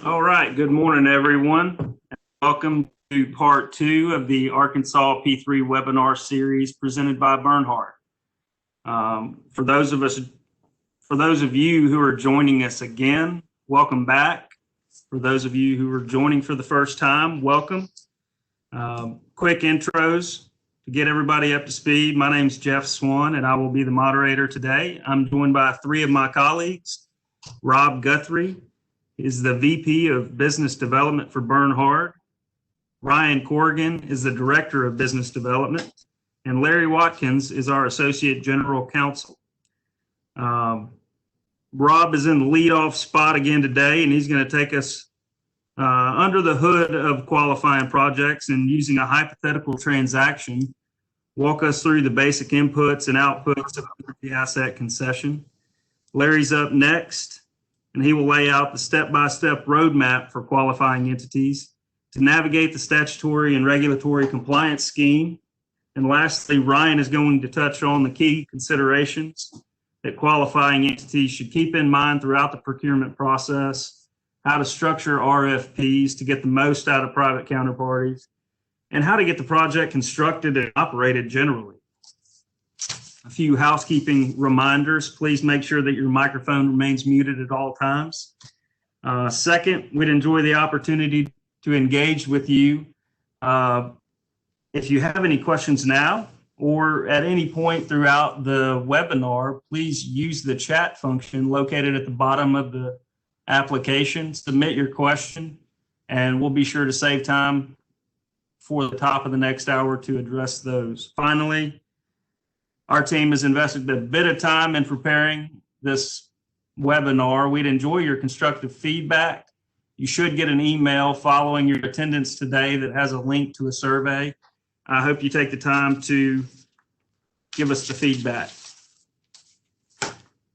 All right, good morning, everyone. Welcome to part 2 of the Arkansas P3 webinar series presented by Bernhardt. For those of you who are joining us again, welcome back. For those of you who are joining for the first time, welcome. Quick intros to get everybody up to speed. My name is Jeff Swan, and I will be the moderator today. I'm joined by 3 of my colleagues. Rob Guthrie is the VP of Business Development for Bernhardt. Ryan Corrigan is the Director of Business Development. And Larry Watkins is our Associate General Counsel. Rob is in the leadoff spot again today, and he's going to take us under the hood of qualifying projects and using a hypothetical transaction, walk us through the basic inputs and outputs of the asset concession. Larry's up next, and he will lay out the step-by-step roadmap for qualifying entities to navigate the statutory and regulatory compliance scheme. And lastly, Ryan is going to touch on the key considerations that qualifying entities should keep in mind throughout the procurement process, how to structure RFPs to get the most out of private counterparties, and how to get the project constructed and operated generally. A few housekeeping reminders. Please make sure that your microphone remains muted at all times. Second, we'd enjoy the opportunity to engage with you. If you have any questions now or at any point throughout the webinar, please use the chat function located at the bottom of the application. Submit your question, and we'll be sure to save time for the top of the next hour to address those. Finally, our team has invested a bit of time in preparing this webinar. We'd enjoy your constructive feedback. You should get an email following your attendance today that has a link to a survey. I hope you take the time to give us the feedback.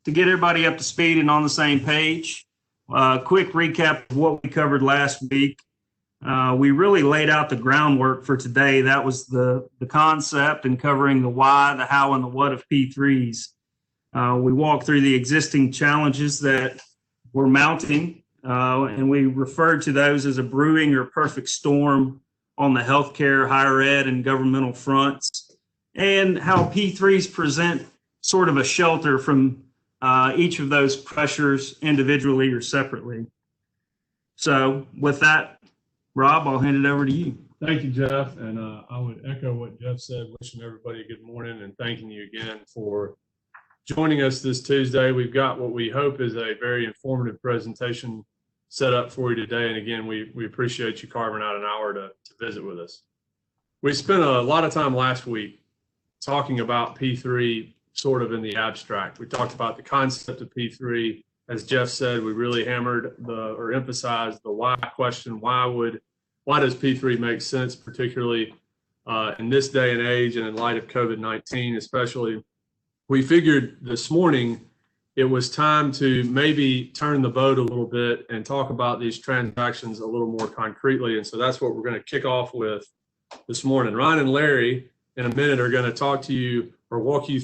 To get everybody up to speed and on the same page, quick recap of what we covered last week. We really laid out the groundwork for today. That was the concept and covering the why, the how, and the what of P3s. We walked through the existing challenges that we're mounting, and we referred to those as a brewing or perfect storm on the healthcare, higher ed, and governmental fronts, and how P3s present sort of a shelter from each of those pressures individually or separately. So with that, Rob, I'll hand it over to you. Thank you, Jeff. And I would echo what Jeff said, wishing everybody a good morning and thanking you again for joining us this Tuesday. We've got what we hope is a very informative presentation set up for you today. And again, we appreciate you carving out an hour to visit with us. We spent a lot of time last week talking about P3 sort of in the abstract. We talked about the concept of P3. As Jeff said, we really hammered or emphasized the why question. Why does P3 make sense, particularly in this day and age and in light of COVID-19 especially? We figured this morning it was time to maybe turn the boat a little bit and talk about these transactions a little more concretely. And so that's what we're going to kick off with this morning. Ryan and Larry in a minute are going to talk to you or walk you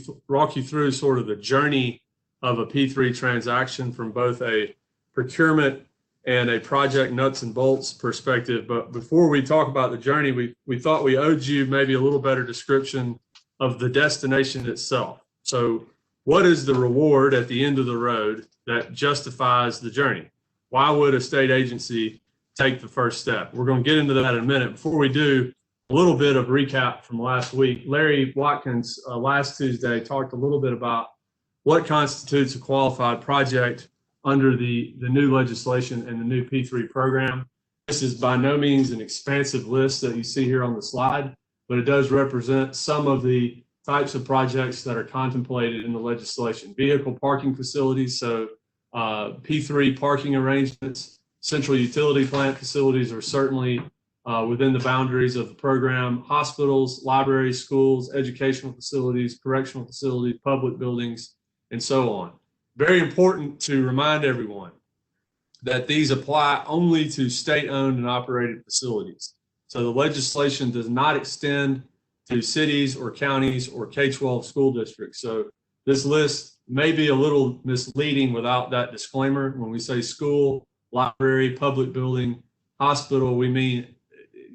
through sort of the journey of a P3 transaction from both a procurement and a project nuts and bolts perspective. But before we talk about the journey, we thought we owed you maybe a little better description of the destination itself. So what is the reward at the end of the road that justifies the journey? Why would a state agency take the first step? We're going to get into that in a minute. Before we do, a little bit of recap from last week. Larry Watkins last Tuesday talked a little bit about what constitutes a qualified project under the new legislation and the new P3 program. This is by no means an expansive list that you see here on the slide, but it does represent some of the types of projects that are contemplated in the legislation. Vehicle parking facilities, so P3 parking arrangements, central utility plant facilities are certainly within the boundaries of the program. Hospitals, libraries, schools, educational facilities, correctional facilities, public buildings, and so on. Very important to remind everyone that these apply only to state-owned and operated facilities. So the legislation does not extend to cities or counties or K-12 school districts. So this list may be a little misleading without that disclaimer. When we say school, library, public building, hospital, we mean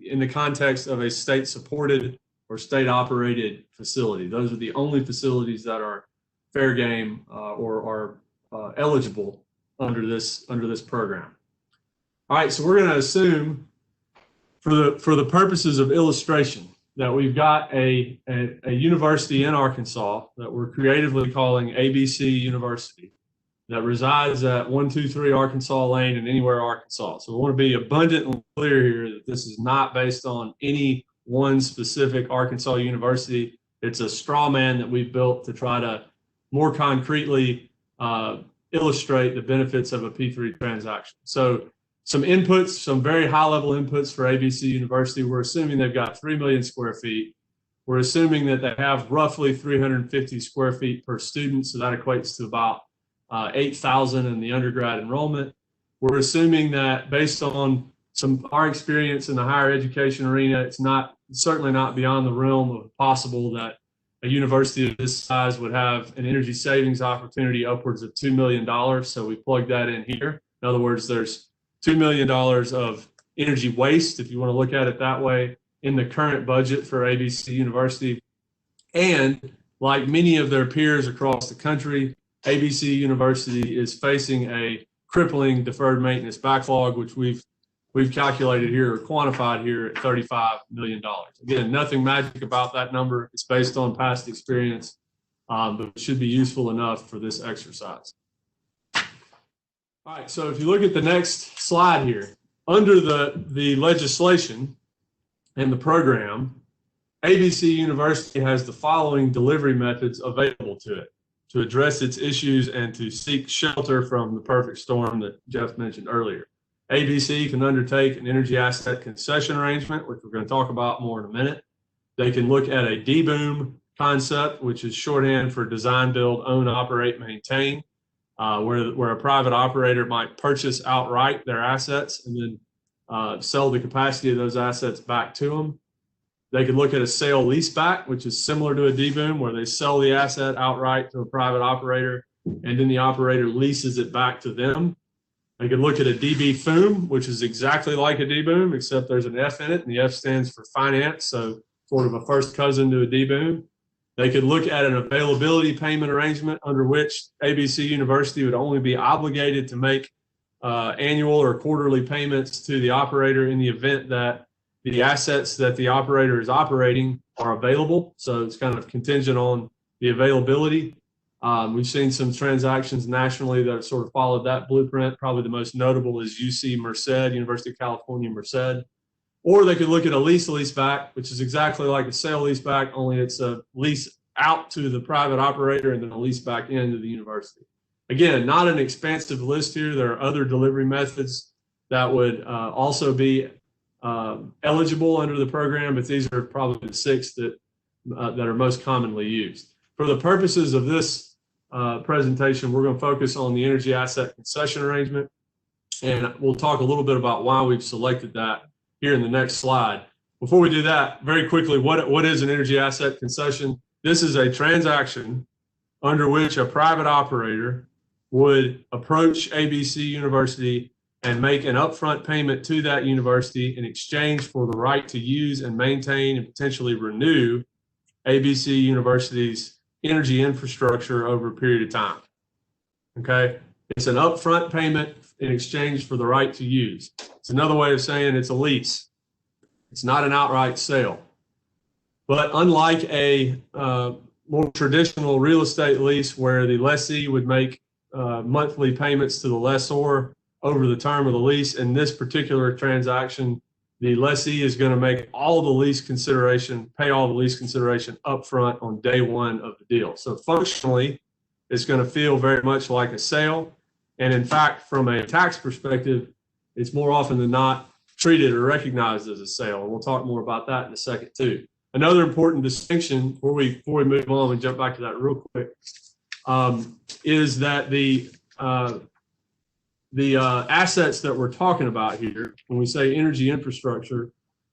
in the context of a state-supported or state-operated facility. Those are the only facilities that are fair game or are eligible under this program. All right, so we're going to assume, for the purposes of illustration, that we've got a university in Arkansas that we're creatively calling ABC University, that resides at 123 Arkansas Lane in Anywhere, Arkansas. So we want to be abundantly clear here that this is not based on any one specific Arkansas university. It's a straw man that we've built to try to more concretely illustrate the benefits of a P3 transaction. So some inputs, some very high-level inputs for ABC University. We're assuming they've got 3 million square feet. We're assuming that they have roughly 350 square feet per student, so that equates to about 8,000 in the undergrad enrollment. We're assuming that based on our experience in the higher education arena, it's certainly not beyond the realm of possible that a university of this size would have an energy savings opportunity upwards of $2 million. So we plug that in here. In other words, there's $2 million of energy waste, if you want to look at it that way, in the current budget for ABC University. And like many of their peers across the country, ABC University is facing a crippling deferred maintenance backlog, which we've calculated here or quantified here at $35 million. Again, nothing magic about that number. It's based on past experience, but it should be useful enough for this exercise. All right, so if you look at the next slide here, under the legislation and the program, ABC University has the following delivery methods available to it to address its issues and to seek shelter from the perfect storm that Jeff mentioned earlier. ABC can undertake an energy asset concession arrangement, which we're going to talk about more in a minute. They can look at a DBOOM concept, which is shorthand for design, build, own, operate, maintain, where a private operator might purchase outright their assets and then sell the capacity of those assets back to them. They could look at a sale leaseback, which is similar to a DBOOM, where they sell the asset outright to a private operator, and then the operator leases it back to them. They could look at a DB-FOOM, which is exactly like a DBOOM, except there's an F in it, and the F stands for finance, so sort of a first cousin to a DBOOM. They could look at an availability payment arrangement under which ABC University would only be obligated to make annual or quarterly payments to the operator in the event that the assets that the operator is operating are available. So it's kind of contingent on the availability. We've seen some transactions nationally that have sort of followed that blueprint. Probably the most notable is UC Merced, University of California, Merced. Or they could look at a leaseback, which is exactly like a sale leaseback, only it's a lease out to the private operator and then a lease back into the university. Again, not an expansive list here. There are other delivery methods that would also be eligible under the program, but these are probably the 6 that are most commonly used. For the purposes of this presentation, we're going to focus on the energy asset concession arrangement, and we'll talk a little bit about why we've selected that here in the next slide. Before we do that, very quickly, what is an energy asset concession? This is a transaction under which a private operator would approach ABC University and make an upfront payment to that university in exchange for the right to use and maintain and potentially renew ABC University's energy infrastructure over a period of time. Okay, it's an upfront payment in exchange for the right to use. It's another way of saying it's a lease. It's not an outright sale. But unlike a more traditional real estate lease where the lessee would make monthly payments to the lessor over the term of the lease, in this particular transaction, the lessee is going to make all the lease consideration, pay all the lease consideration upfront on day one of the deal. So functionally, it's going to feel very much like a sale. And in fact, from a tax perspective, it's more often than not treated or recognized as a sale. And we'll talk more about that in a second too. Another important distinction before we move on and jump back to that real quick is that the assets that we're talking about here, when we say energy infrastructure,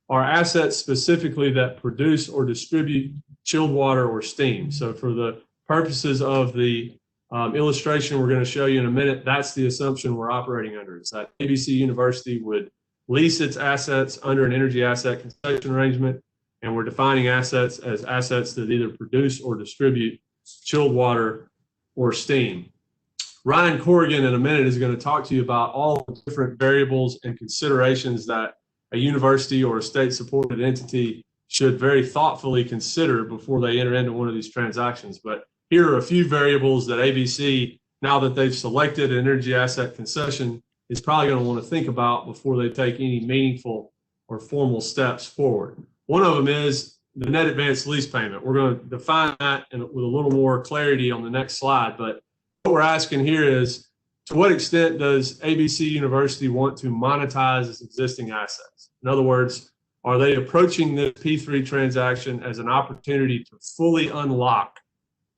are assets specifically that produce or distribute chilled water or steam. So for the purposes of the illustration we're going to show you in a minute, that's the assumption we're operating under. Is that ABC University would lease its assets under an energy asset concession arrangement, and we're defining assets as assets that either produce or distribute chilled water or steam. Ryan Corrigan in a minute is going to talk to you about all the different variables and considerations that a university or a state-supported entity should very thoughtfully consider before they enter into one of these transactions. But here are a few variables that ABC, now that they've selected an energy asset concession, is probably going to want to think about before they take any meaningful or formal steps forward. One of them is the net advance lease payment. We're going to define that with a little more clarity on the next slide. But what we're asking here is, to what extent does ABC University want to monetize its existing assets? In other words, are they approaching the P3 transaction as an opportunity to fully unlock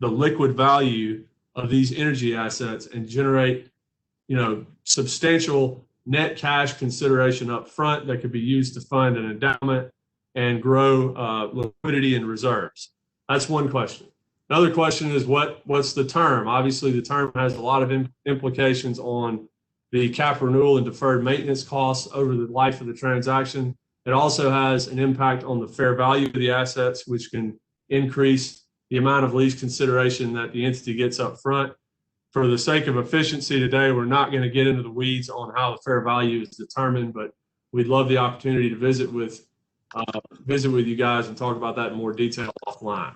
the liquid value of these energy assets and generate, substantial net cash consideration up front that could be used to fund an endowment and grow liquidity and reserves? That's one question. Another question is what's the term? Obviously, the term has a lot of implications on the cap renewal and deferred maintenance costs over the life of the transaction. It also has an impact on the fair value of the assets, which can increase the amount of lease consideration that the entity gets up front. For the sake of efficiency today, we're not going to get into the weeds on how the fair value is determined, but we'd love the opportunity to visit with you guys and talk about that in more detail offline.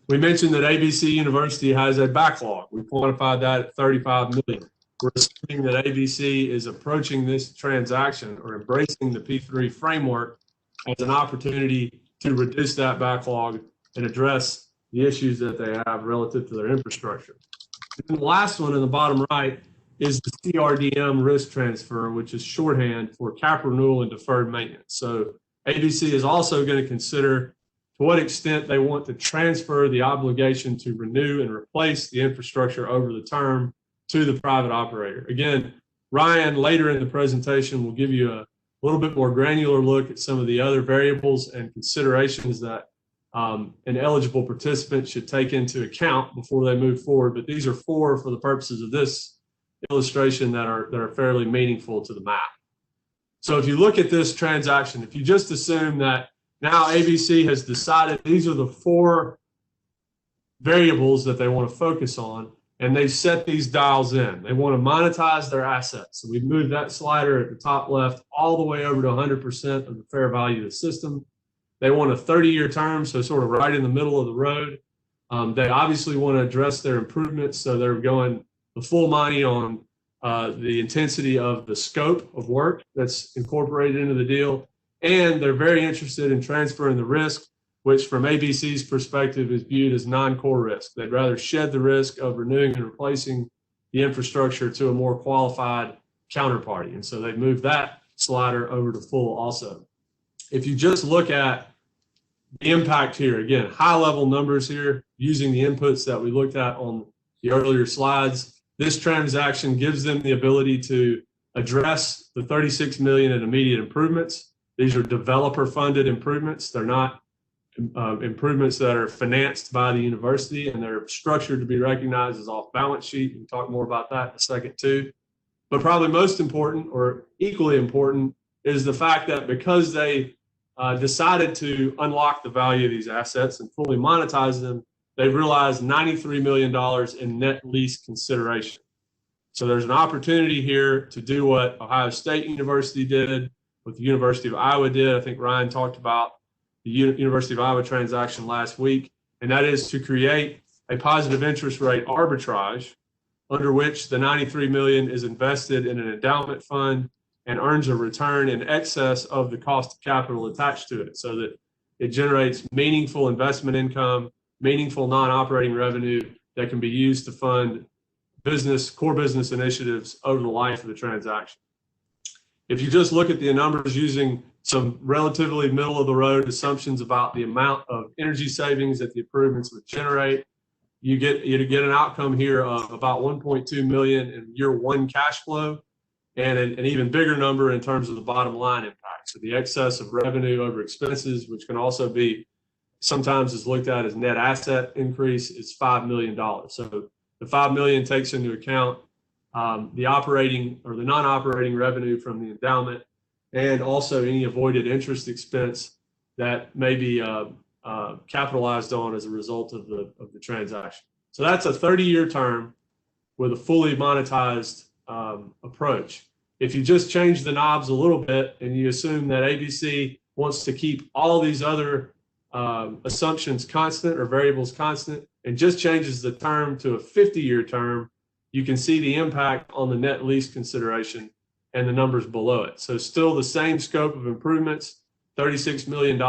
We mentioned that ABC University has a backlog. We quantified that at $35 million. We're assuming that ABC is approaching this transaction or embracing the P3 framework as an opportunity to reduce that backlog and address the issues that they have relative to their infrastructure. And the last one in the bottom right is the CRDM risk transfer, which is shorthand for cap renewal and deferred maintenance. So ABC is also going to consider to what extent they want to transfer the obligation to renew and replace the infrastructure over the term to the private operator. Again, Ryan, later in the presentation, will give you a little bit more granular look at some of the other variables and considerations that an eligible participant should take into account before they move forward. But these are four for the purposes of this illustration that are fairly meaningful to the map. So if you look at this transaction, if you just assume that now ABC has decided these are the four variables that they want to focus on, and they've set these dials in. They want to monetize their assets. So we've moved that slider at the top left all the way over to 100% of the fair value of the system. They want a 30-year term, so sort of right in the middle of the road. They obviously want to address their improvements, so they're going the full money on the intensity of the scope of work that's incorporated into the deal. And they're very interested in transferring the risk, which from ABC's perspective is viewed as non-core risk. They'd rather shed the risk of renewing and replacing the infrastructure to a more qualified counterparty. And so they moved that slider over to full also. If you just look at the impact here, again, high level numbers here, using the inputs that we looked at on the earlier slides, this transaction gives them the ability to address the $36 million in immediate improvements. These are developer funded improvements. They're not improvements that are financed by the university, and they're structured to be recognized as off balance sheet. We'll talk more about that in a second too. But probably most important, or equally important, is the fact that because they decided to unlock the value of these assets and fully monetize them, they've realized $93 million in net lease consideration. So there's an opportunity here to do what Ohio State University did, what the University of Iowa did. I think Ryan talked about the University of Iowa transaction last week, and that is to create a positive interest rate arbitrage under which the $93 million is invested in an endowment fund and earns a return in excess of the cost of capital attached to it, so that it generates meaningful investment income, meaningful non-operating revenue that can be used to fund core business initiatives over the life of the transaction. If you just look at the numbers using some relatively middle of the road assumptions about the amount of energy savings that the improvements would generate, you get an outcome here of about $1.2 million in year one cash flow, and an even bigger number in terms of the bottom line impact. So the excess of revenue over expenses, which can also be sometimes is looked at as net asset increase, is $5 million. So the $5 million takes into account the operating or the non-operating revenue from the endowment, and also any avoided interest expense that may be capitalized on as a result of the transaction. So that's a 30-year term with a fully monetized approach. If you just change the knobs a little bit and you assume that ABC wants to keep all these other assumptions constant or variables constant and just changes the term to a 50-year term, you can see the impact on the net lease consideration and the numbers below it. So still the same scope of improvements, $36 million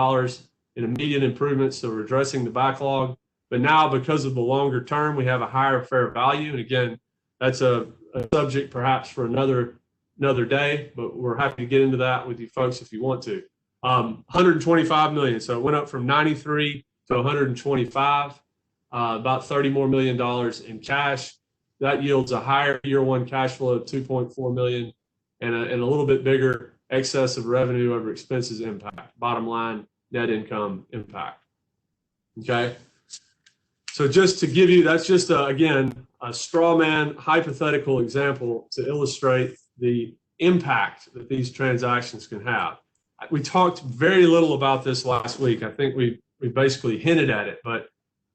in immediate improvements, so we're addressing the backlog. But now, because of the longer term, we have a higher fair value. And again, that's a subject perhaps for another day, but we're happy to get into that with you folks if you want to. 125 million, so it went up from 93 to 125, about $30 more million in cash. That yields a higher year one cash flow of 2.4 million and a little bit bigger excess of revenue over expenses impact, bottom line net income impact. Okay, so just to give you, that's just again a straw man hypothetical example to illustrate the impact that these transactions can have. We talked very little about this last week. I think we basically hinted at it, but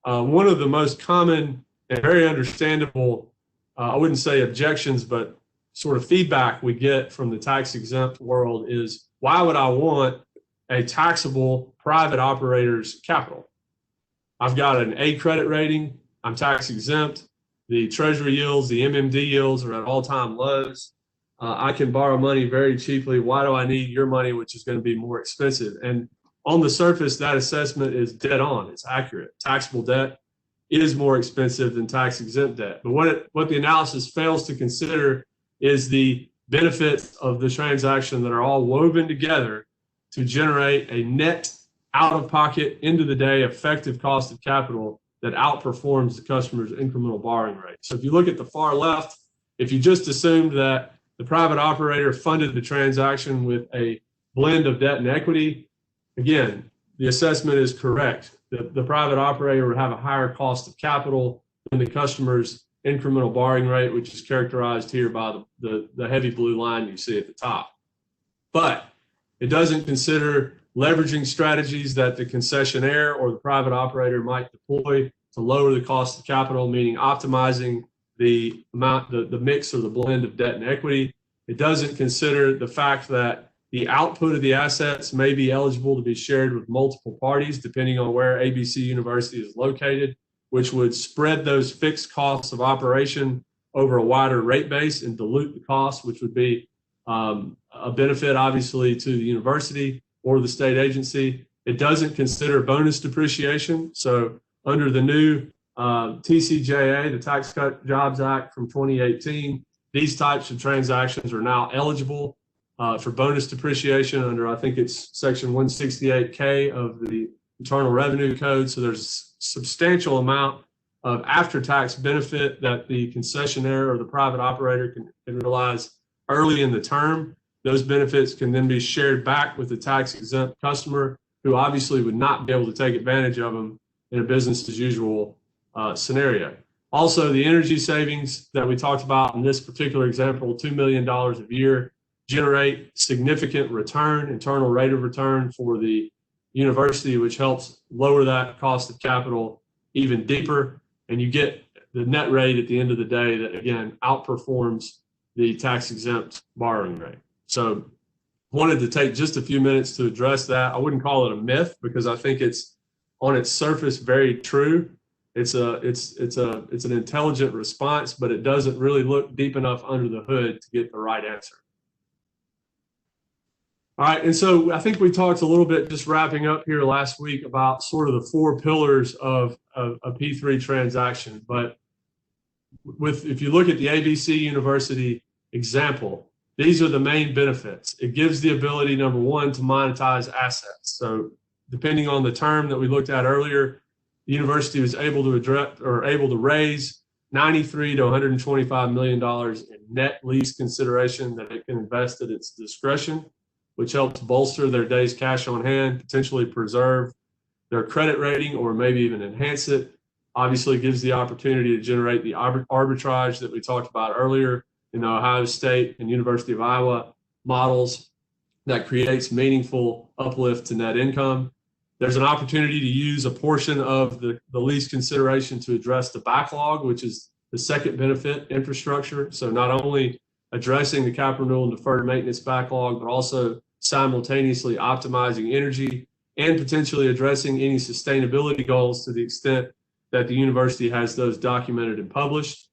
one of the most common and very understandable, I wouldn't say objections, but sort of feedback we get from the tax exempt world is, why would I want a taxable private operator's capital? I've got an A credit rating, I'm tax exempt, the treasury yields, the MMD yields are at all-time lows. I can borrow money very cheaply. Why do I need your money, which is going to be more expensive? And on the surface, that assessment is dead on. It's accurate. Taxable debt is more expensive than tax exempt debt. But what the analysis fails to consider is the benefits of the transaction that are all woven together to generate a net out-of-pocket, end-of-the-day effective cost of capital that outperforms the customer's incremental borrowing rate. So if you look at the far left, if you just assumed that the private operator funded the transaction with a blend of debt and equity, again, the assessment is correct. The private operator would have a higher cost of capital than the customer's incremental borrowing rate, which is characterized here by the heavy blue line you see at the top. But it doesn't consider leveraging strategies that the concessionaire or the private operator might deploy to lower the cost of capital, meaning optimizing the amount, the mix or the blend of debt and equity. It doesn't consider the fact that the output of the assets may be eligible to be shared with multiple parties, depending on where ABC University is located, which would spread those fixed costs of operation over a wider rate base and dilute the cost, which would be a benefit, obviously, to the university or the state agency. It doesn't consider bonus depreciation. So under the new TCJA, the Tax Cut Jobs Act from 2018, these types of transactions are now eligible for bonus depreciation under, I think it's section 168K of the Internal Revenue Code. So there's a substantial amount of after-tax benefit that the concessionaire or the private operator can realize early in the term. Those benefits can then be shared back with the tax-exempt customer, who obviously would not be able to take advantage of them in a business-as-usual scenario. Also, the energy savings that we talked about in this particular example, $2 million a year, generate significant return, internal rate of return for the university, which helps lower that cost of capital even deeper. And you get the net rate at the end of the day that, again, outperforms the tax-exempt borrowing rate. So wanted to take just a few minutes to address that. I wouldn't call it a myth, because I think it's on its surface very true. It's an intelligent response, but it doesn't really look deep enough under the hood to get the right answer. All right, and so I think we talked a little bit, just wrapping up here last week, about sort of the four pillars of a P3 transaction. But if you look at the ABC University example, these are the main benefits. It gives the ability, number one, to monetize assets. So depending on the term that we looked at earlier, the university was able to raise $93 to $125 million in net lease consideration that it can invest at its discretion, which helps bolster their day's cash on hand, potentially preserve their credit rating or maybe even enhance it. Obviously gives the opportunity to generate the arbitrage that we talked about earlier in the Ohio State and University of Iowa models that creates meaningful uplift to net income. There's an opportunity to use a portion of the lease consideration to address the backlog, which is the second benefit, infrastructure. So not only addressing the capital renewal and deferred maintenance backlog, but also simultaneously optimizing energy and potentially addressing any sustainability goals to the extent that the university has those documented and published.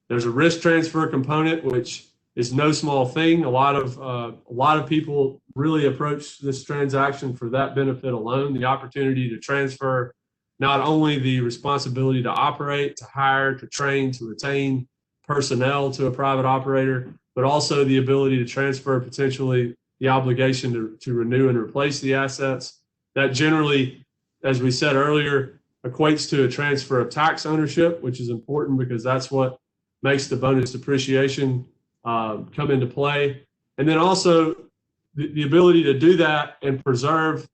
There's a risk transfer component, which is no small thing. A lot of people really approach this transaction for that benefit alone, the opportunity to transfer not only the responsibility to operate, to hire, to train, to retain personnel to a private operator, but also the ability to transfer potentially the obligation to renew and replace the assets. That generally, as we said earlier, equates to a transfer of tax ownership, which is important because that's what makes the bonus depreciation come into play. And then also the ability to do that and preserve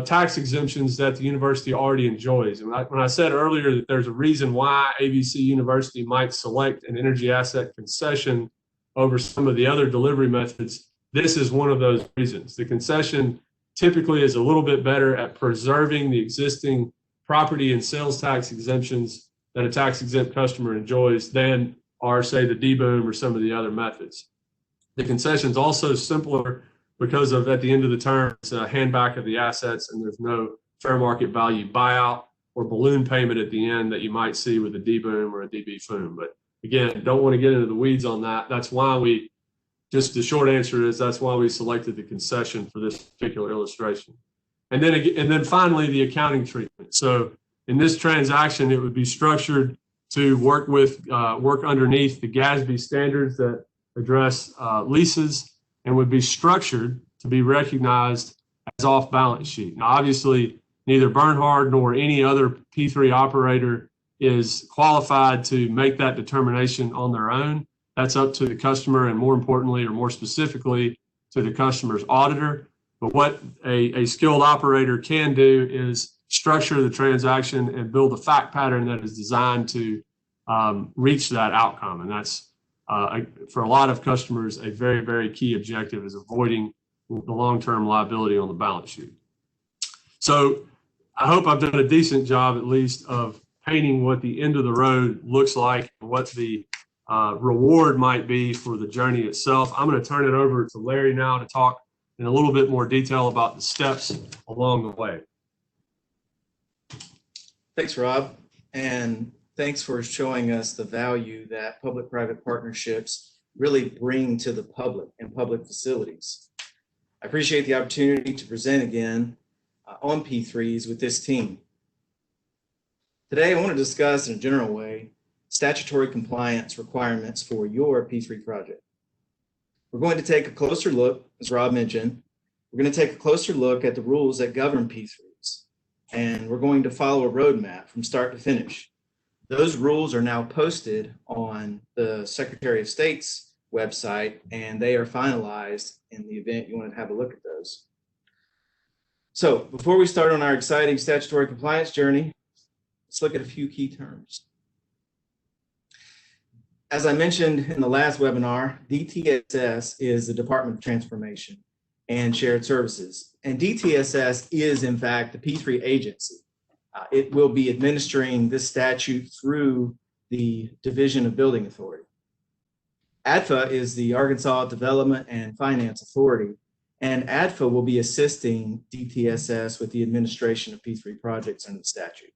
tax exemptions that the university already enjoys. And when I said earlier that there's a reason why ABC University might select an energy asset concession over some of the other delivery methods, this is one of those reasons. The concession typically is a little bit better at preserving the existing property and sales tax exemptions that a tax-exempt customer enjoys than are, say, the D-boom or some of the other methods. The concession is also simpler because of, at the end of the term, it's a handback of the assets and there's no fair market value buyout or balloon payment at the end that you might see with a D-boom or a DB-foom. But again, don't want to get into the weeds on that. That's why just the short answer is that's why we selected the concession for this particular illustration. And then finally, the accounting treatment. So in this transaction, it would be structured to work underneath the GASB standards that address leases and would be structured to be recognized as off balance sheet. Now, obviously, neither Bernhard nor any other P3 operator is qualified to make that determination on their own. That's up to the customer and more importantly, or more specifically, to the customer's auditor. But what a skilled operator can do is structure the transaction and build a fact pattern that is designed to reach that outcome. And that's, for a lot of customers, a very, very key objective is avoiding the long-term liability on the balance sheet. So I hope I've done a decent job, at least, of painting what the end of the road looks like and what the reward might be for the journey itself. I'm going to turn it over to Larry now to talk in a little bit more detail about the steps along the way. Thanks, Rob. And thanks for showing us the value that public-private partnerships really bring to the public and public facilities. I appreciate the opportunity to present again on P3s with this team. Today, I want to discuss in a general way statutory compliance requirements for your P3 project. We're going to take a closer look, as Rob mentioned, we're going to take a closer look at the rules that govern P3s, and we're going to follow a roadmap from start to finish. Those rules are now posted on the Secretary of State's website, and they are finalized in the event you want to have a look at those. So before we start on our exciting statutory compliance journey, let's look at a few key terms. As I mentioned in the last webinar, DTSS is the Department of Transformation and Shared Services. And DTSS is, in fact, the P3 agency. It will be administering this statute through the Division of Building Authority. ADFA is the Arkansas Development and Finance Authority, and ADFA will be assisting DTSS with the administration of P3 projects under the statute.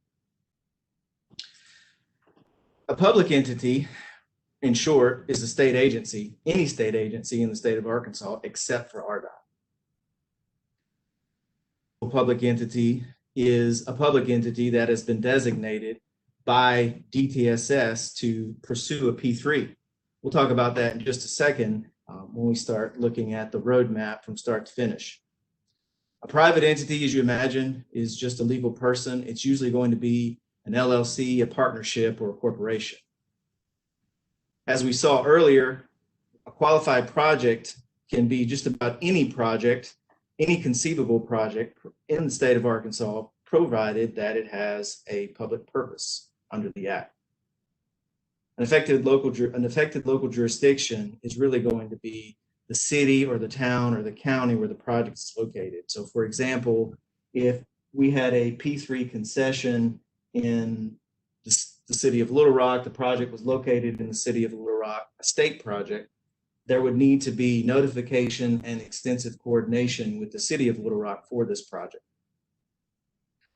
A public entity, in short, is a state agency, any state agency in the state of Arkansas, except for RDOT. A public entity is a public entity that has been designated by DTSS to pursue a P3. We'll talk about that in just a second when we start looking at the roadmap from start to finish. A private entity, as you imagine, is just a legal person. It's usually going to be an LLC, a partnership, or a corporation. As we saw earlier, a qualified project can be just about any project, any conceivable project in the state of Arkansas, provided that it has a public purpose under the Act. An affected local jurisdiction is really going to be the city or the town or the county where the project is located. So for example, if we had a P3 concession in the city of Little Rock, the project was located in the city of Little Rock, a state project, there would need to be notification and extensive coordination with the city of Little Rock for this project.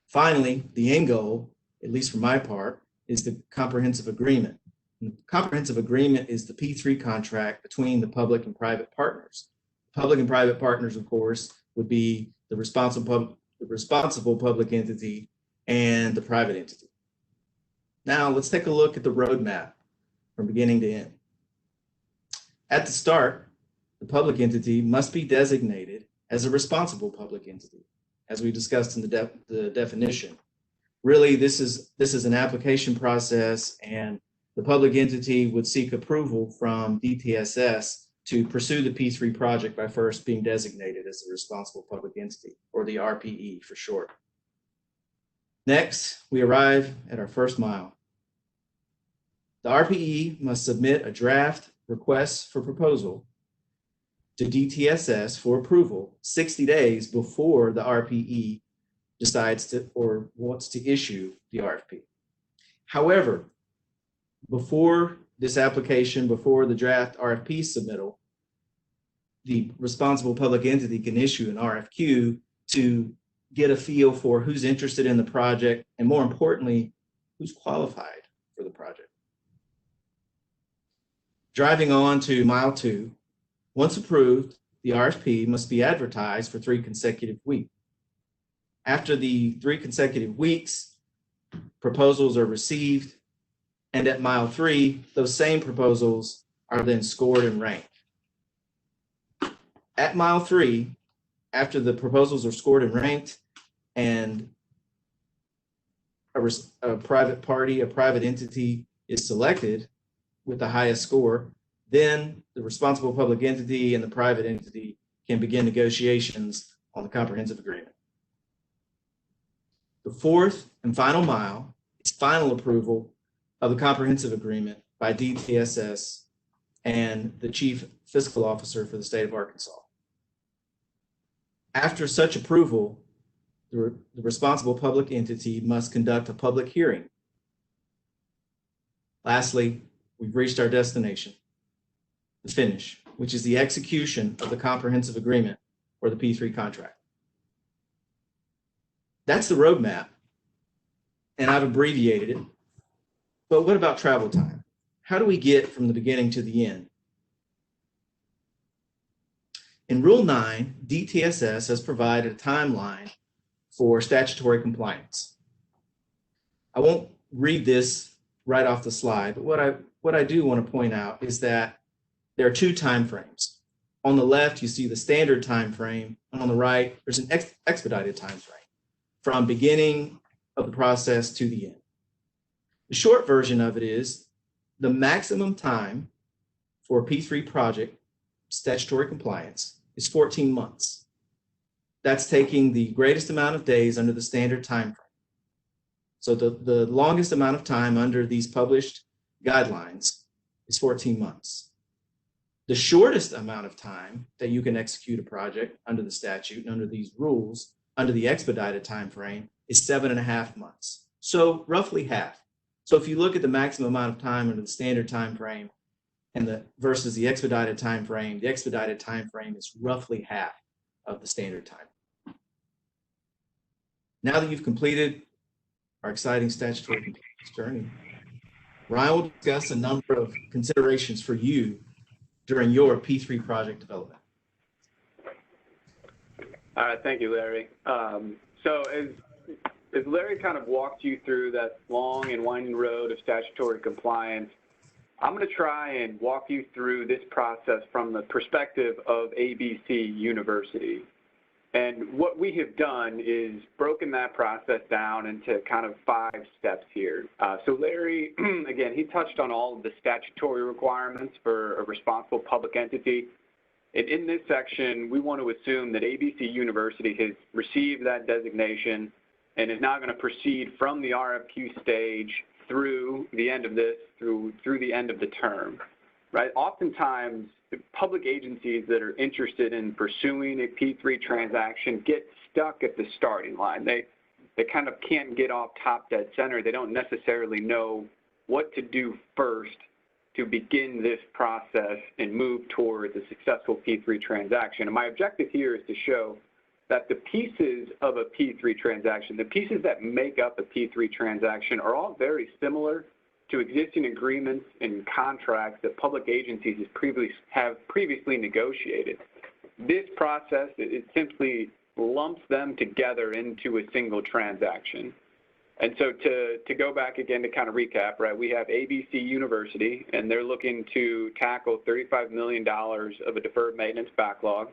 Finally, the end goal, at least for my part, is the comprehensive agreement. And the comprehensive agreement is the P3 contract between the public and private partners. Public and private partners, of course, would be the responsible public entity and the private entity. Now, let's take a look at the roadmap from beginning to end. At the start, the public entity must be designated as a responsible public entity, as we discussed in the definition. Really, this is an application process, and the public entity would seek approval from DTSS to pursue the P3 project by first being designated as a responsible public entity, or the RPE for short. Next, we arrive at our first mile. The RPE must submit a draft request for proposal to DTSS for approval 60 days before the RPE decides to or wants to issue the RFP. However, before this application, before the draft RFP submittal, the responsible public entity can issue an RFQ to get a feel for who's interested in the project and, more importantly, who's qualified for the project. Driving on to mile 2, once approved, the RFP must be advertised for 3 consecutive weeks. After the 3 consecutive weeks, proposals are received, and at mile 3, those same proposals are then scored and ranked. At mile 3, after the proposals are scored and ranked, and a private party, a private entity is selected with the highest score, then the responsible public entity and the private entity can begin negotiations on the comprehensive agreement. The 4th and final mile is final approval of the comprehensive agreement by DTSS and the Chief Fiscal Officer for the state of Arkansas. After such approval, the responsible public entity must conduct a public hearing. Lastly, we've reached our destination, the finish, which is the execution of the comprehensive agreement or the P3 contract. That's the roadmap, and I've abbreviated it. But what about travel time? How do we get from the beginning to the end? In Rule 9, DTSS has provided a timeline for statutory compliance. I won't read this right off the slide, but what I do want to point out is that there are 2 time frames. On the left, you see the standard time frame, and on the right, there's an expedited time frame from beginning of the process to the end. The short version of it is the maximum time for a P3 project statutory compliance is 14 months. That's taking the greatest amount of days under the standard time frame. So the longest amount of time under these published guidelines is 14 months. The shortest amount of time that you can execute a project under the statute and under these rules, under the expedited time frame, is 7.5 months. So roughly half. So if you look at the maximum amount of time under the standard time frame and versus the expedited time frame is roughly half of the standard time. Now that you've completed our exciting statutory compliance journey, Ryan will discuss a number of considerations for you during your P3 project development. All right, thank you, Larry. So as Larry kind of walked you through that long and winding road of statutory compliance, I'm going to try and walk you through this process from the perspective of ABC University. And what we have done is broken that process down into kind of 5 steps here. So Larry, again, he touched on all of the statutory requirements for a responsible public entity. And in this section, we want to assume that ABC University has received that designation and is now going to proceed from the RFQ stage through the end of this, through the end of the term, right? Oftentimes, public agencies that are interested in pursuing a P3 transaction get stuck at the starting line. They kind of can't get off top dead center. They don't necessarily know what to do first to begin this process and move towards a successful P3 transaction. And my objective here is to show that the pieces of a P3 transaction, the pieces that make up a P3 transaction are all very similar to existing agreements and contracts that public agencies have previously negotiated. This process, it simply lumps them together into a single transaction. And so to go back again to kind of recap, right, we have ABC University, and they're looking to tackle $35 million of a deferred maintenance backlog.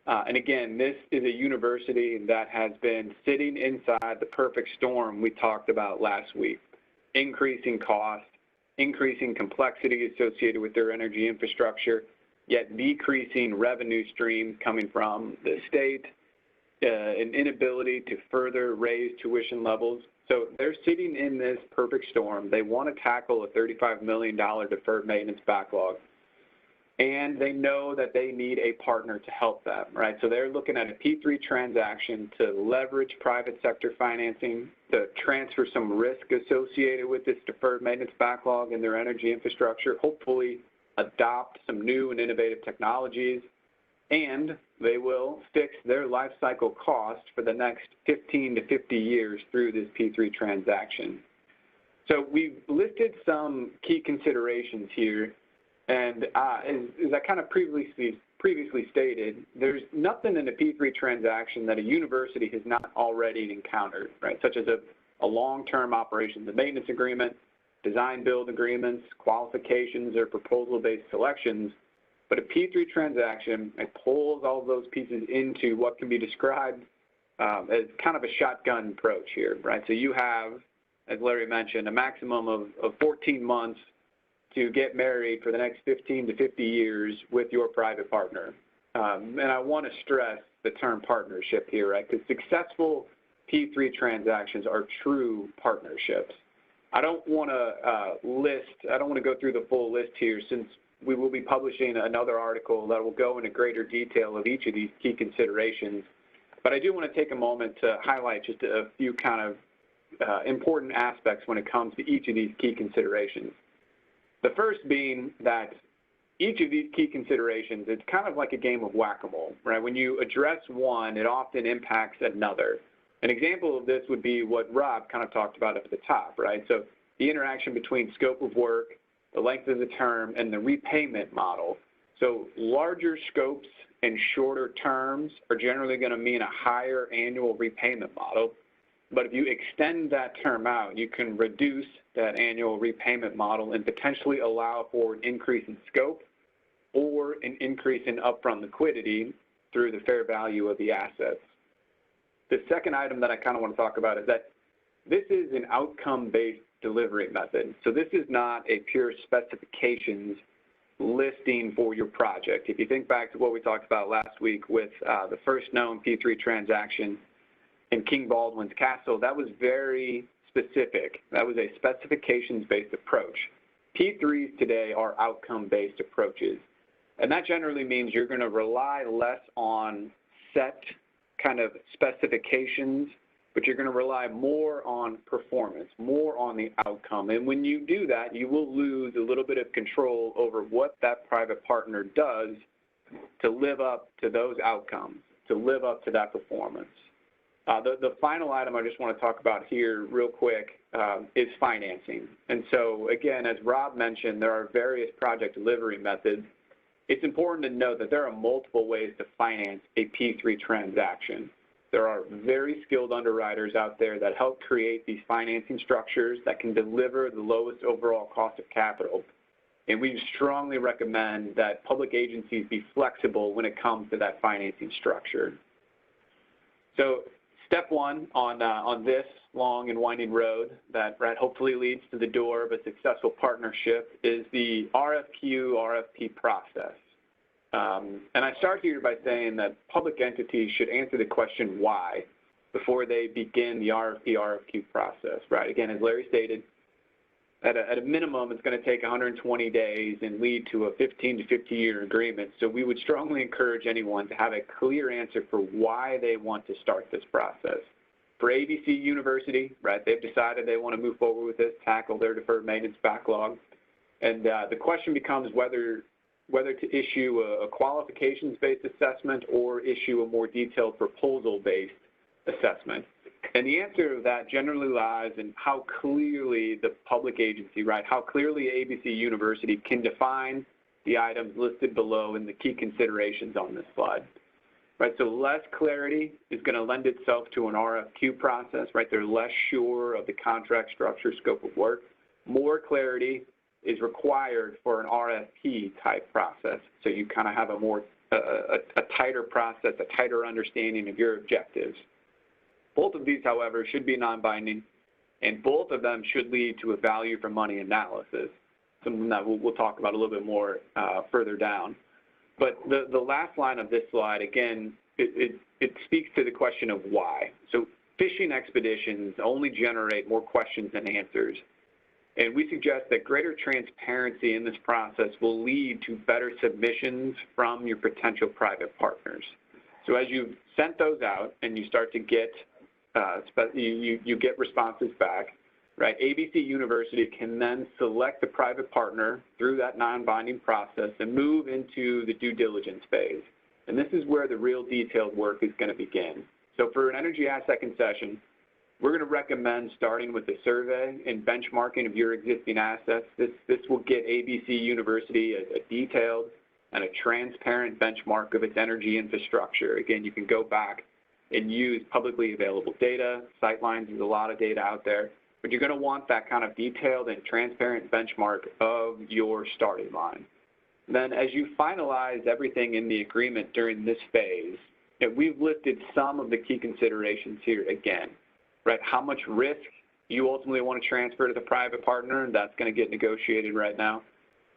And again, this is a university that has been sitting inside the perfect storm we talked about last week. Increasing cost, increasing complexity associated with their energy infrastructure, yet decreasing revenue streams coming from the state, an inability to further raise tuition levels. So they're sitting in this perfect storm. They want to tackle a $35 million deferred maintenance backlog. And they know that they need a partner to help them, right? So they're looking at a P3 transaction to leverage private sector financing, to transfer some risk associated with this deferred maintenance backlog in their energy infrastructure, hopefully adopt some new and innovative technologies, and they will fix their life cycle cost for the next 15 to 50 years through this P3 transaction. So we've listed some key considerations here. And as I kind of previously stated, there's nothing in a P3 transaction that a university has not already encountered, right? Such as a long-term operations and maintenance agreement, design-build agreements, qualifications, or proposal-based selections. But a P3 transaction, it pulls all of those pieces into what can be described as kind of a shotgun approach here, right? So you have, as Larry mentioned, a maximum of 14 months to get married for the next 15 to 50 years with your private partner. And I want to stress the term partnership here, right? Because successful P3 transactions are true partnerships. I don't want to go through the full list here, since we will be publishing another article that will go into greater detail of each of these key considerations. But I do want to take a moment to highlight just a few kind of important aspects when it comes to each of these key considerations. The first being that each of these key considerations, it's kind of like a game of whack-a-mole, right? When you address one, it often impacts another. An example of this would be what Rob kind of talked about at the top, right? So the interaction between scope of work, the length of the term, and the repayment model. So larger scopes and shorter terms are generally going to mean a higher annual repayment model. But if you extend that term out, you can reduce that annual repayment model and potentially allow for an increase in scope or an increase in upfront liquidity through the fair value of the assets. The second item that I kind of want to talk about is that this is an outcome-based delivery method. So this is not a pure specifications listing for your project. If you think back to what we talked about last week with the first known P3 transaction in King Baldwin's Castle, that was very specific. That was a specifications-based approach. P3s today are outcome-based approaches. And that generally means you're going to rely less on set kind of specifications, but you're going to rely more on performance, more on the outcome. And when you do that, you will lose a little bit of control over what that private partner does to live up to those outcomes, to live up to that performance. The final item I just want to talk about here real quick is financing. And so, again, as Rob mentioned, there are various project delivery methods. It's important to note that there are multiple ways to finance a P3 transaction. There are very skilled underwriters out there that help create these financing structures that can deliver the lowest overall cost of capital. And we strongly recommend that public agencies be flexible when it comes to that financing structure. So step one on this long and winding road that hopefully leads to the door of a successful partnership is the RFP process. And I start here by saying that public entities should answer the question why. before they begin the RFP, RFQ process, right? Again, as Larry stated, at a minimum, it's going to take 120 days and lead to a 15 to 50-year agreement. So we would strongly encourage anyone to have a clear answer for why they want to start this process. For ABC University, right, they've decided they want to move forward with this, tackle their deferred maintenance backlog. And the question becomes whether to issue a qualifications-based assessment or issue a more detailed proposal-based assessment. And the answer to that generally lies in how clearly the public agency, right, how clearly ABC University can define the items listed below in the key considerations on this slide. Right, so less clarity is going to lend itself to an RFQ process, right? They're less sure of the contract structure, scope of work. More clarity is required for an RFP type process. So you kind of have a tighter process, a tighter understanding of your objectives. Both of these, however, should be non-binding, and both of them should lead to a value for money analysis, something that we'll talk about a little bit more further down. But the last line of this slide, again, it speaks to the question of why. So fishing expeditions only generate more questions than answers. And we suggest that greater transparency in this process will lead to better submissions from your potential private partners. So as you've sent those out and you start to get, you get responses back, right? ABC University can then select the private partner through that non-binding process and move into the due diligence phase. And this is where the real detailed work is going to begin. So for an energy asset concession, we're going to recommend starting with the survey and benchmarking of your existing assets. This will get ABC University a detailed and a transparent benchmark of its energy infrastructure. Again, you can go back and use publicly available data, sightlines, there's a lot of data out there, but you're going to want that kind of detailed and transparent benchmark of your starting line. Then as you finalize everything in the agreement during this phase, we've listed some of the key considerations here again. Right, how much risk you ultimately want to transfer to the private partner, and that's going to get negotiated right now.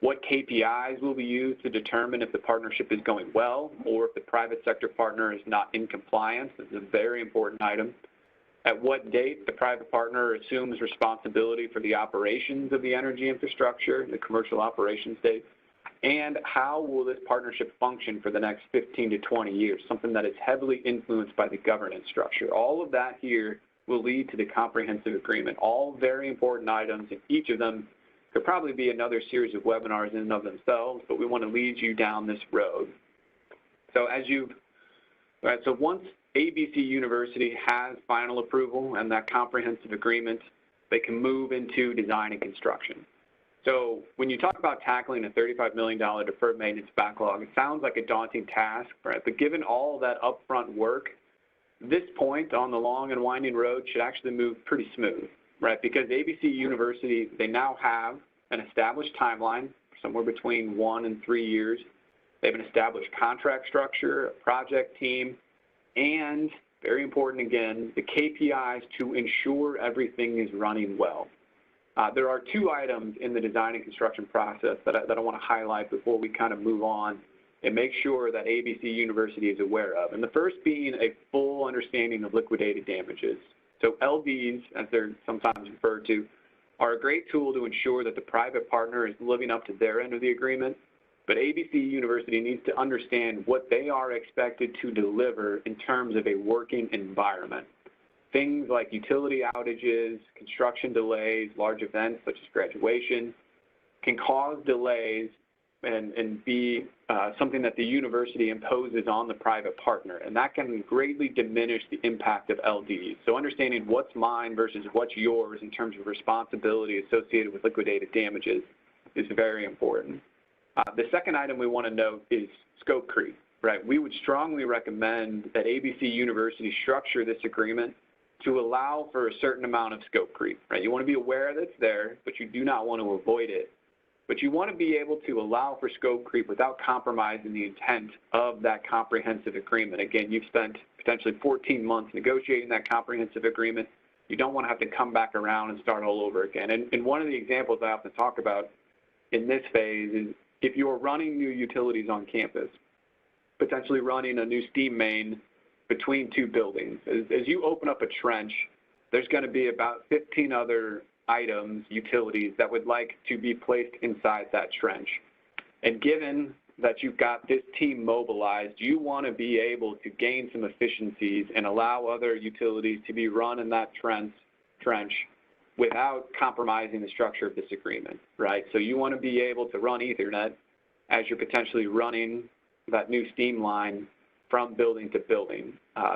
What KPIs will be used to determine if the partnership is going well or if the private sector partner is not in compliance. This is a very important item. At what date the private partner assumes responsibility for the operations of the energy infrastructure, the commercial operations date, and how will this partnership function for the next 15 to 20 years, something that is heavily influenced by the governance structure. All of that here will lead to the comprehensive agreement. All very important items, and each of them could probably be another series of webinars in and of themselves, but we want to lead you down this road. So so once ABC University has final approval and that comprehensive agreement, they can move into design and construction. So when you talk about tackling a $35 million deferred maintenance backlog, it sounds like a daunting task, right? But given all that upfront work, this point on the long and winding road should actually move pretty smooth, right? Because ABC University, they now have an established timeline, somewhere between 1 and 3 years. They have an established contract structure, a project team, and very important again, the KPIs to ensure everything is running well. There are 2 items in the design and construction process that I want to highlight before we kind of move on and make sure that ABC University is aware of. And the first being a full understanding of liquidated damages. So LDs, as they're sometimes referred to, are a great tool to ensure that the private partner is living up to their end of the agreement, but ABC University needs to understand what they are expected to deliver in terms of a working environment. Things like utility outages, construction delays, large events such as graduation can cause delays and be something that the university imposes on the private partner, and that can greatly diminish the impact of LDs. So understanding what's mine versus what's yours in terms of responsibility associated with liquidated damages is very important. The second item we want to note is scope creep, right? We would strongly recommend that ABC University structure this agreement to allow for a certain amount of scope creep, right? You want to be aware that it's there, but you do not want to avoid it. But you want to be able to allow for scope creep without compromising the intent of that comprehensive agreement. Again, you've spent potentially 14 months negotiating that comprehensive agreement. You don't want to have to come back around and start all over again. And one of the examples I often talk about in this phase is if you're running new utilities on campus, potentially running a new steam main between two buildings. As you open up a trench, there's going to be about 15 other items, utilities, that would like to be placed inside that trench. And given that you've got this team mobilized, you want to be able to gain some efficiencies and allow other utilities to be run in that trench without compromising the structure of this agreement, right? So you want to be able to run Ethernet as you're potentially running that new steam line from building to building.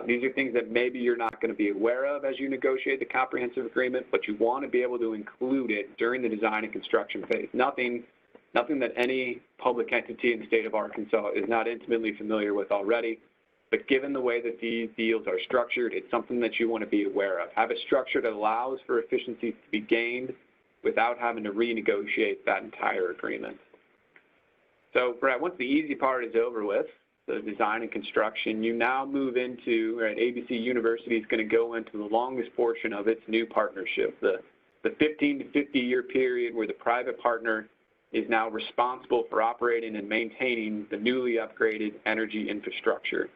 These are things that maybe you're not going to be aware of as you negotiate the comprehensive agreement, but you want to be able to include it during the design and construction phase. Nothing that any public entity in the state of Arkansas is not intimately familiar with already. But given the way that these deals are structured, it's something that you want to be aware of. Have a structure that allows for efficiencies to be gained without having to renegotiate that entire agreement. So, Brett, once the easy part is over with, the design and construction, you now move into, right, ABC University is going to go into the longest portion of its new partnership, the 15 to 50-year period where the private partner is now responsible for operating and maintaining the newly upgraded energy infrastructure.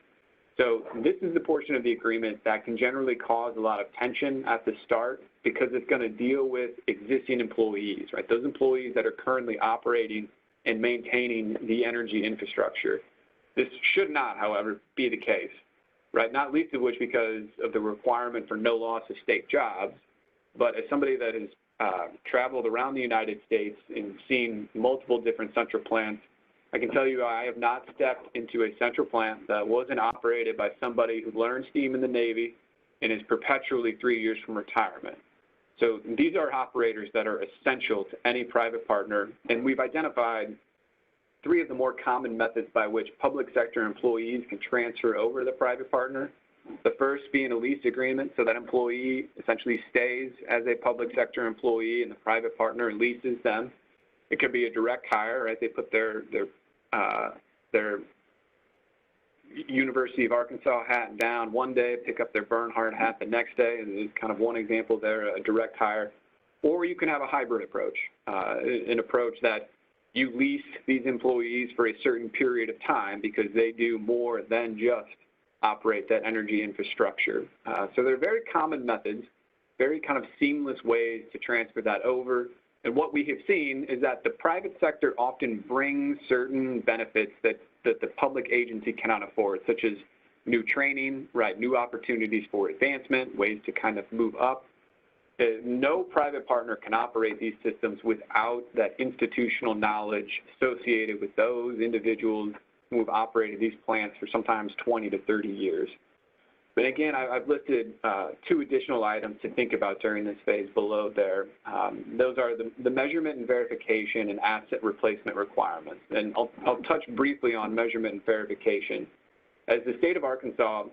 So this is the portion of the agreement that can generally cause a lot of tension at the start because it's going to deal with existing employees, right? Those employees that are currently operating and maintaining the energy infrastructure. This should not, however, be the case, right? Not least of which because of the requirement for no loss of state jobs. But as somebody that has traveled around the United States and seen multiple different central plants, I can tell you I have not stepped into a central plant that wasn't operated by somebody who learned steam in the Navy and is perpetually 3 years from retirement. So these are operators that are essential to any private partner, and we've identified 3 of the more common methods by which public sector employees can transfer over to the private partner. The first being a lease agreement, so that employee essentially stays as a public sector employee and the private partner leases them. It could be a direct hire, right? They put their University of Arkansas hat down one day, pick up their Bernhardt hat the next day, and there's kind of one example there, a direct hire. Or you can have a hybrid approach, an approach that you lease these employees for a certain period of time because they do more than just operate that energy infrastructure. So they're very common methods, very kind of seamless ways to transfer that over. And what we have seen is that the private sector often brings certain benefits that the public agency cannot afford, such as new training, right, new opportunities for advancement, ways to kind of move up. No private partner can operate these systems without that institutional knowledge associated with those individuals who have operated these plants for sometimes 20 to 30 years. But again, I've listed 2 additional items to think about during this phase below there. Those are the measurement and verification and asset replacement requirements. And I'll touch briefly on measurement and verification. As the state of Arkansas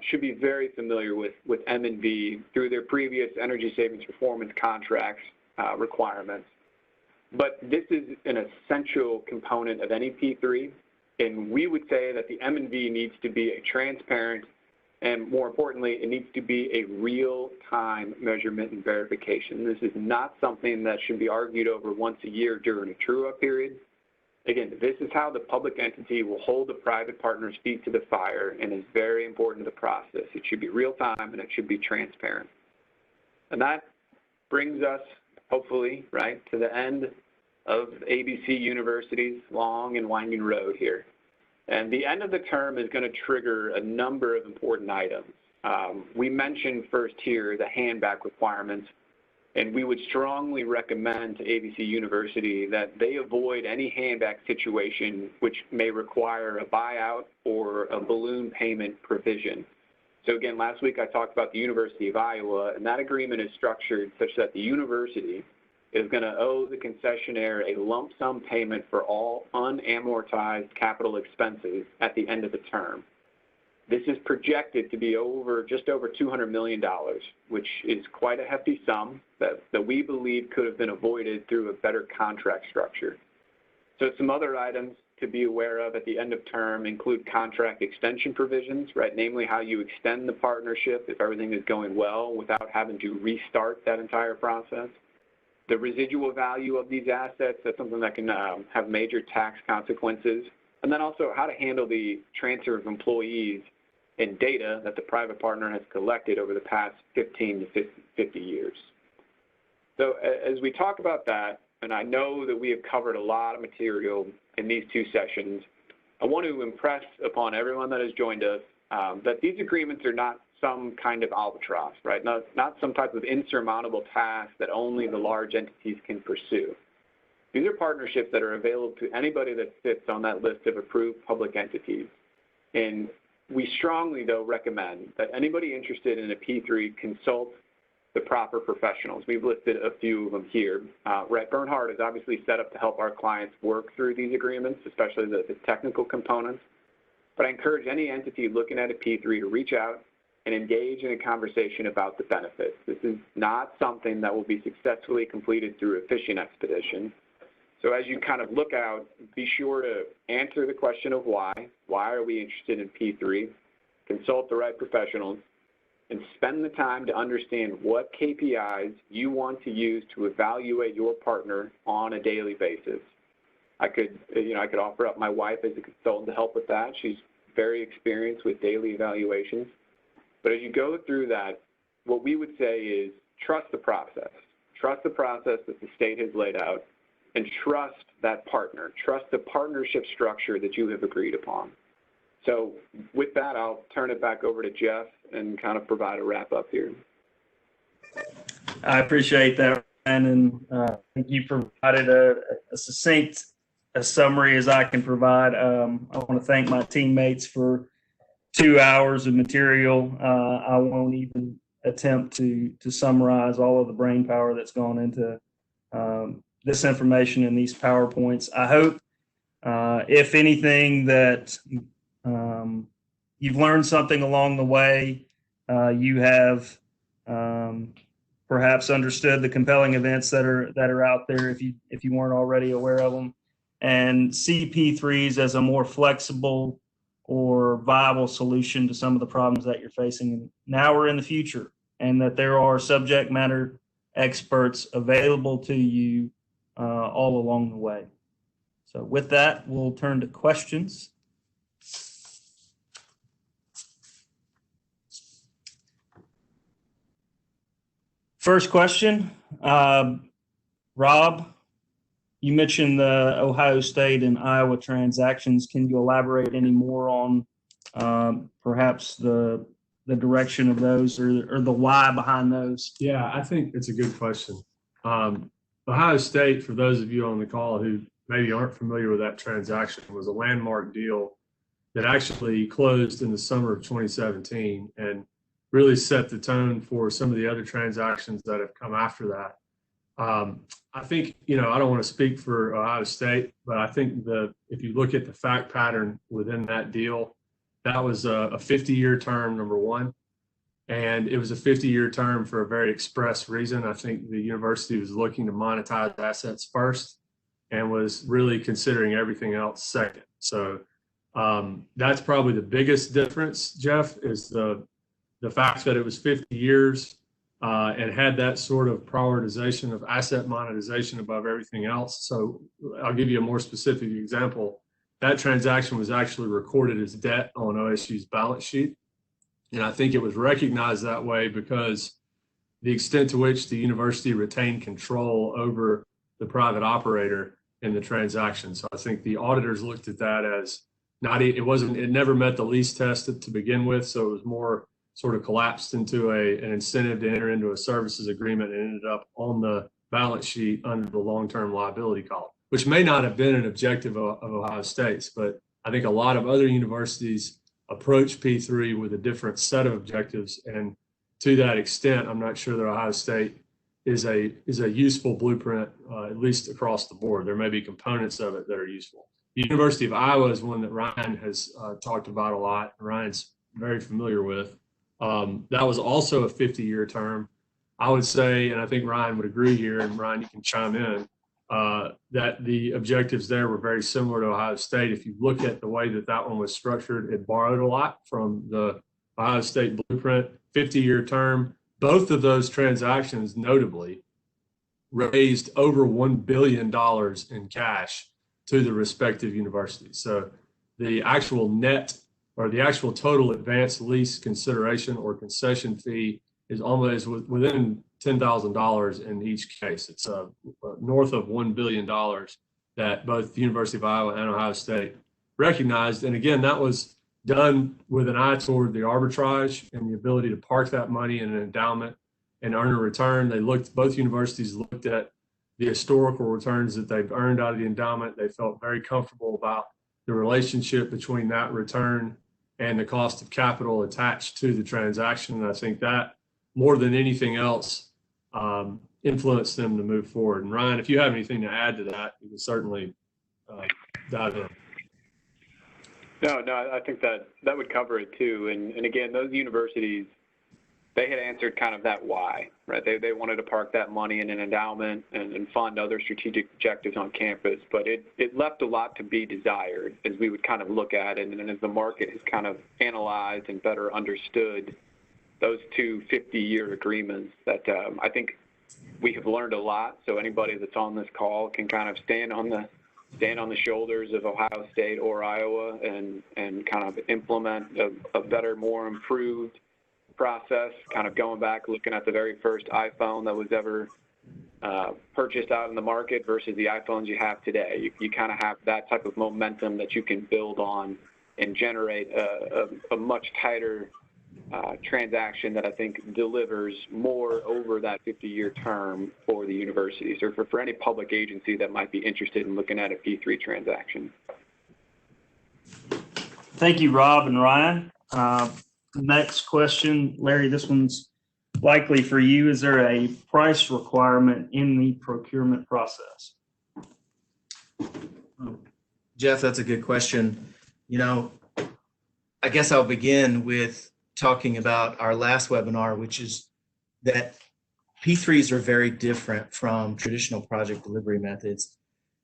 should be very familiar with M&V through their previous energy savings performance contracts requirements. But this is an essential component of any P3, and we would say that the M&V needs to be a transparent, and more importantly, it needs to be a real-time measurement and verification. This is not something that should be argued over once a year during a true-up period. Again, this is how the public entity will hold the private partner's feet to the fire and is very important to the process. It should be real-time and it should be transparent. And that brings us, hopefully, right, to the end of ABC University's long and winding road here. And the end of the term is going to trigger a number of important items. We mentioned first here the handback requirements, and we would strongly recommend to ABC University that they avoid any handback situation which may require a buyout or a balloon payment provision. So again, last week I talked about the University of Iowa, and that agreement is structured such that the university is going to owe the concessionaire a lump sum payment for all unamortized capital expenses at the end of the term. This is projected to be just over $200 million, which is quite a hefty sum that we believe could have been avoided through a better contract structure. So some other items to be aware of at the end of term include contract extension provisions, right? Namely how you extend the partnership if everything is going well without having to restart that entire process. The residual value of these assets, that's something that can have major tax consequences. And then also how to handle the transfer of employees and data that the private partner has collected over the past 15 to 50 years. So as we talk about that, and I know that we have covered a lot of material in these two sessions, I want to impress upon everyone that has joined us that these agreements are not some kind of albatross, right? Not some type of insurmountable task that only the large entities can pursue. These are partnerships that are available to anybody that sits on that list of approved public entities. And we strongly, though, recommend that anybody interested in a P3 consult the proper professionals. We've listed a few of them here. Bernhard is obviously set up to help our clients work through these agreements, especially the technical components. But I encourage any entity looking at a P3 to reach out and engage in a conversation about the benefits. This is not something that will be successfully completed through a fishing expedition. So as you kind of look out, be sure to answer the question of why. Why are we interested in P3? Consult the right professionals and spend the time to understand what KPIs you want to use to evaluate your partner on a daily basis. I could offer up my wife as a consultant to help with that. She's very experienced with daily evaluations. But as you go through that, what we would say is trust the process. Trust the process that the state has laid out, and trust that partner. Trust the partnership structure that you have agreed upon. So with that, I'll turn it back over to Jeff and kind of provide a wrap up here. I appreciate that, Ryan, and I think you provided a succinct summary as I can provide. I want to thank my teammates for 2 hours of material. I won't even attempt to summarize all of the brain power that's gone into this information in these PowerPoints. I hope, if anything, that you've learned something along the way. You have perhaps understood the compelling events that are out there if you weren't already aware of them, and see P3s as a more flexible or viable solution to some of the problems that you're facing now or in the future, and that there are subject matter experts available to you all along the way. So with that, we'll turn to questions. First question, Rob, you mentioned the Ohio State and Iowa transactions. Can you elaborate any more on perhaps the direction of those or the why behind those? Yeah, I think it's a good question. Ohio State, for those of you on the call who maybe aren't familiar with that transaction, was a landmark deal that actually closed in the summer of 2017 and really set the tone for some of the other transactions that have come after that. I think, I don't want to speak for Ohio State, but I think if you look at the fact pattern within that deal, that was a 50-year term, number one. And it was a 50-year term for a very express reason. I think the university was looking to monetize assets first and was really considering everything else second. So that's probably the biggest difference, Jeff, is the fact that it was 50 years and had that sort of prioritization of asset monetization above everything else. So I'll give you a more specific example. That transaction was actually recorded as debt on OSU's balance sheet. And I think it was recognized that way because the extent to which the university retained control over the private operator in the transaction. So I think the auditors looked at that as it never met the lease test to begin with. So it was more sort of collapsed into an incentive to enter into a services agreement and ended up on the balance sheet under the long-term liability column, which may not have been an objective of Ohio State's, but I think a lot of other universities approach P3 with a different set of objectives. And to that extent, I'm not sure that Ohio State is a useful blueprint, at least across the board. There may be components of it that are useful. The University of Iowa is one that Ryan has talked about a lot. Ryan's very familiar with. That was also a 50-year term. I would say, and I think Ryan would agree here, and Ryan, you can chime in, that the objectives there were very similar to Ohio State. If you look at the way that one was structured, it borrowed a lot from the Ohio State blueprint, 50-year term. Both of those transactions notably raised over $1 billion in cash to the respective universities. So the actual net or the actual total advanced lease consideration or concession fee is almost within $10,000 in each case. It's north of $1 billion that both the University of Iowa and Ohio State recognized. And again, that was done with an eye toward the arbitrage and the ability to park that money in an endowment and earn a return. Both universities looked at the historical returns that they've earned out of the endowment. They felt very comfortable about the relationship between that return and the cost of capital attached to the transaction. And I think that more than anything else influenced them to move forward. And Ryan, if you have anything to add to that, you can certainly dive in. No, I think that would cover it too. And again, those universities, they had answered kind of that why, right? They wanted to park that money in an endowment and fund other strategic objectives on campus, but it left a lot to be desired as we would kind of look at it, and as the market has kind of analyzed and better understood those two 50-year agreements that I think we have learned a lot. So anybody that's on this call can kind of stand on the shoulders of Ohio State or Iowa and kind of implement a better, more improved process, kind of going back, looking at the very first iPhone that was ever purchased out in the market versus the iPhones you have today. You kind of have that type of momentum that you can build on and generate a much tighter transaction that I think delivers more over that 50-year term for the universities or for any public agency that might be interested in looking at a P3 transaction. Thank you, Rob and Ryan. Next question, Larry, this one's likely for you. Is there a price requirement in the procurement process? Jeff, that's a good question. I guess I'll begin with talking about our last webinar, which is that P3s are very different from traditional project delivery methods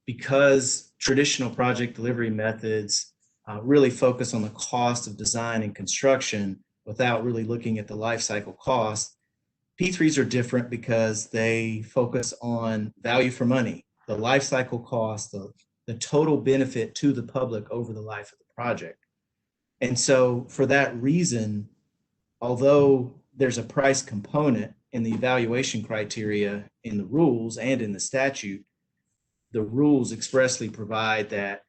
because traditional project delivery methods really focus on the cost of design and construction without really looking at the life cycle cost. P3s are different because they focus on value for money, the life cycle cost, the total benefit to the public over the life of the project. And so for that reason, although there's a price component in the evaluation criteria in the rules and in the statute, the rules expressly provide that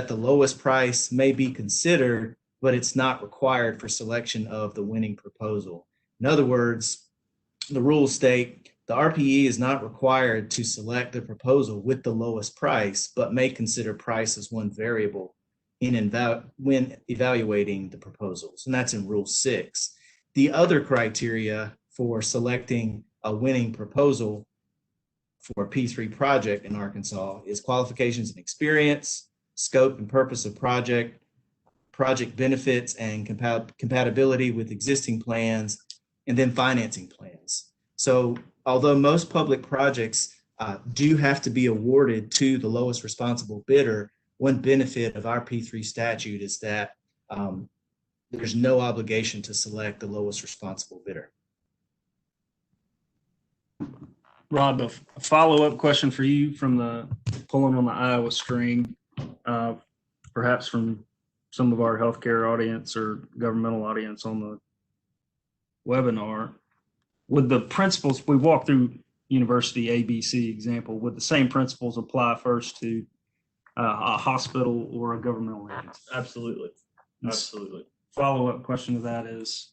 the lowest price may be considered, but it's not required for selection of the winning proposal. In other words, the rules state the RPE is not required to select the proposal with the lowest price, but may consider price as one variable when evaluating the proposals, and that's in Rule 6. The other criteria for selecting a winning proposal for a P3 project in Arkansas is qualifications and experience, scope and purpose of project benefits and compatibility with existing plans, and then financing plans. So although most public projects do have to be awarded to the lowest responsible bidder, one benefit of our P3 statute is that there's no obligation to select the lowest responsible bidder. Rob, a follow-up question for you from the pulling on the Iowa string, perhaps from some of our healthcare audience or governmental audience on the webinar. Would the principles, we walked through University ABC example, would the same principles apply first to a hospital or a governmental agency? Absolutely. Absolutely. Follow-up question to that is,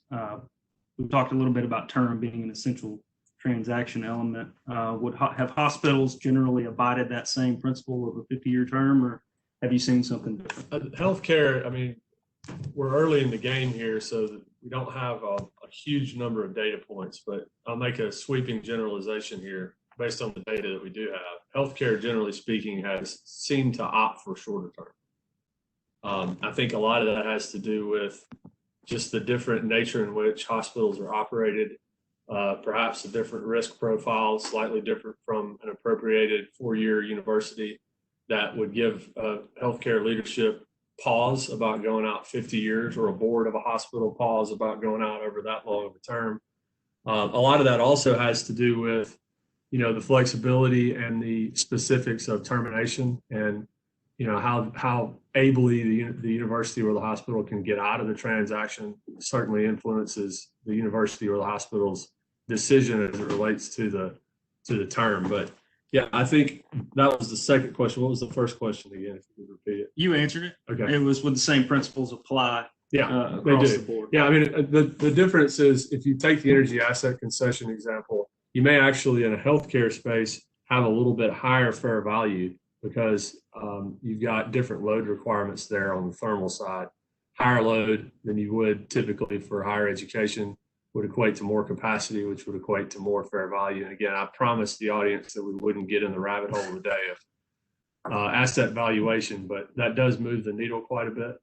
we've talked a little bit about term being an essential transaction element. Have hospitals generally abided that same principle of a 50-year term, or have you seen something different? Healthcare, I mean, we're early in the game here, so we don't have a huge number of data points, but I'll make a sweeping generalization here based on the data that we do have. Healthcare, generally speaking, has seemed to opt for shorter term. I think a lot of that has to do with just the different nature in which hospitals are operated, perhaps a different risk profile, slightly different from an appropriated 4-year university that would give healthcare leadership pause about going out 50 years, or a board of a hospital pause about going out over that long of a term. A lot of that also has to do with, the flexibility and the specifics of termination, and how ably the university or the hospital can get out of the transaction certainly influences the university or the hospital's decision as it relates to the term. But yeah, I think that was the second question. What was the first question again? If you could repeat it. You answered it. Okay. It was with the same principles apply Yeah, they across do. the board. Yeah, I mean, the difference is if you take the energy asset concession example, you may actually in a healthcare space have a little bit higher fair value because you've got different load requirements there on the thermal side. Higher load than you would typically for higher education would equate to more capacity, which would equate to more fair value. And again, I promised the audience that we wouldn't get in the rabbit hole today of asset valuation, but that does move the needle quite a bit.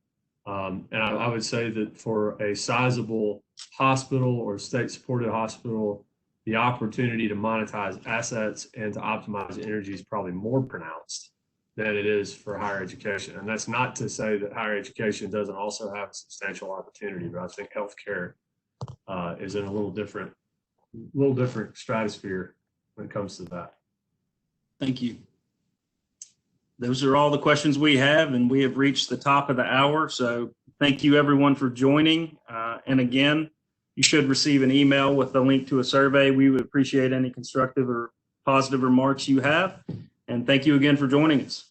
And I would say that for a sizable hospital or state-supported hospital, the opportunity to monetize assets and to optimize energy is probably more pronounced than it is for higher education. And that's not to say that higher education doesn't also have a substantial opportunity, but I think healthcare is in a little different stratosphere when it comes to that. Thank you. Those are all the questions we have, and we have reached the top of the hour. So thank you everyone for joining. And again, you should receive an email with a link to a survey. We would appreciate any constructive or positive remarks you have. And thank you again for joining us.